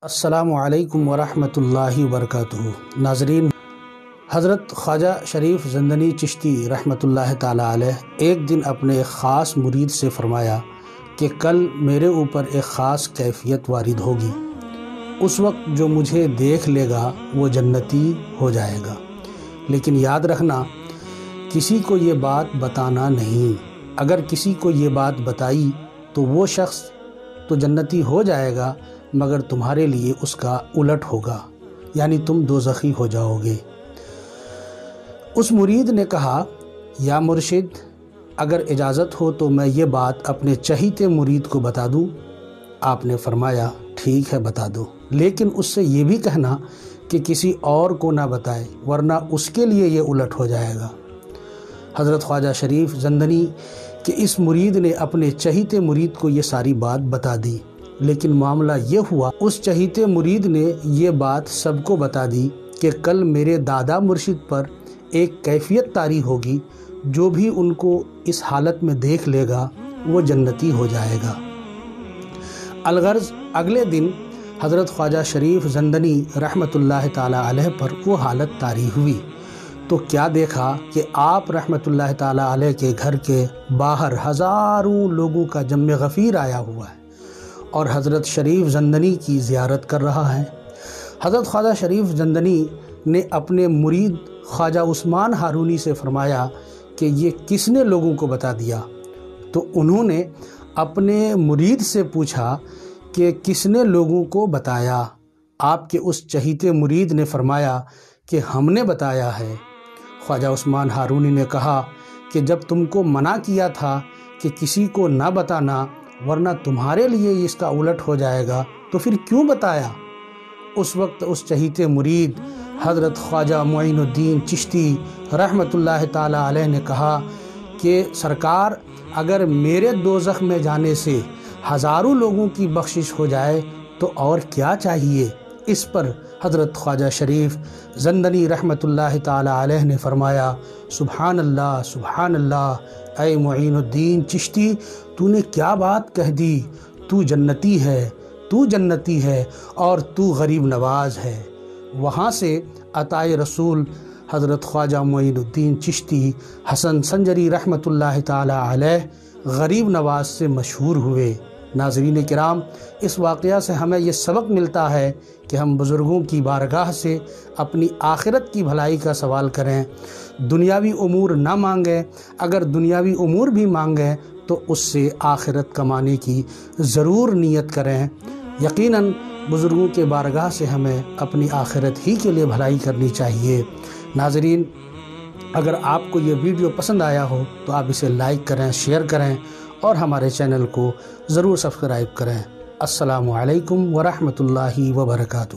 السلام علیکم ورحمۃ اللہ وبرکاتہ۔ ناظرین، حضرت خواجہ شریف زندنی چشتی رحمۃ اللہ تعالی علیہ ایک دن اپنے ایک خاص مرید سے فرمایا کہ کل میرے اوپر ایک خاص کیفیت وارد ہوگی، اس وقت جو مجھے دیکھ لے گا وہ جنتی ہو جائے گا، لیکن یاد رکھنا کسی کو یہ بات بتانا نہیں۔ اگر کسی کو یہ بات بتائی تو وہ شخص تو جنتی ہو جائے گا مگر تمہارے لیے اس کا الٹ ہوگا، یعنی تم دوزخی ہو جاؤ گے۔ اس مرید نے کہا، یا مرشد، اگر اجازت ہو تو میں یہ بات اپنے چہیتے مرید کو بتا دوں؟ آپ نے فرمایا، ٹھیک ہے بتا دو، لیکن اس سے یہ بھی کہنا کہ کسی اور کو نہ بتائے ورنہ اس کے لیے یہ الٹ ہو جائے گا۔ حضرت خواجہ شریف زندنی کے اس مرید نے اپنے چہیتے مرید کو یہ ساری بات بتا دی، لیکن معاملہ یہ ہوا اس چہیتے مرید نے یہ بات سب کو بتا دی کہ کل میرے دادا مرشد پر ایک کیفیت طاری ہوگی، جو بھی ان کو اس حالت میں دیکھ لے گا وہ جنتی ہو جائے گا۔ الغرض اگلے دن حضرت خواجہ شریف زندنی رحمۃ اللہ تعالی علیہ پر وہ حالت طاری ہوئی تو کیا دیکھا کہ آپ رحمۃ اللہ تعالی علیہ کے گھر کے باہر ہزاروں لوگوں کا جم غفیر آیا ہوا ہے اور حضرت شریف زندنی کی زیارت کر رہا ہے۔ حضرت خواجہ شریف زندنی نے اپنے مرید خواجہ عثمان ہارونی سے فرمایا کہ یہ کس نے لوگوں کو بتا دیا؟ تو انہوں نے اپنے مرید سے پوچھا کہ کس نے لوگوں کو بتایا؟ آپ کے اس چہیتے مرید نے فرمایا کہ ہم نے بتایا ہے۔ خواجہ عثمان ہارونی نے کہا کہ جب تم کو منع کیا تھا کہ کسی کو نہ بتانا ورنہ تمہارے لیے اس کا الٹ ہو جائے گا تو پھر کیوں بتایا؟ اس وقت اس چہیتے مرید حضرت خواجہ معین الدین چشتی رحمۃ اللہ تعالی علیہ نے کہا کہ سرکار، اگر میرے دوزخ میں جانے سے ہزاروں لوگوں کی بخشش ہو جائے تو اور کیا چاہیے؟ اس پر حضرت خواجہ شریف زندنی رحمۃ اللہ تعالی علیہ نے فرمایا، سبحان اللہ سبحان اللہ، اے معین الدین چشتی، تو نے کیا بات کہہ دی؟ تو جنتی ہے، تو جنتی ہے اور تو غریب نواز ہے۔ وہاں سے عطائے رسول حضرت خواجہ معین الدین چشتی حسن سنجری رحمۃ اللہ تعالی علیہ غریب نواز سے مشہور ہوئے۔ ناظرین کرام، اس واقعہ سے ہمیں یہ سبق ملتا ہے کہ ہم بزرگوں کی بارگاہ سے اپنی آخرت کی بھلائی کا سوال کریں، دنیاوی امور نہ مانگیں، اگر دنیاوی امور بھی مانگیں تو اس سے آخرت کمانے کی ضرور نیت کریں۔ یقیناً بزرگوں کے بارگاہ سے ہمیں اپنی آخرت ہی کے لیے بھلائی کرنی چاہیے۔ ناظرین، اگر آپ کو یہ ویڈیو پسند آیا ہو تو آپ اسے لائک کریں، شیئر کریں اور ہمارے چینل کو ضرور سبسکرائب کریں۔ السلام علیکم ورحمۃ اللہ وبرکاتہ۔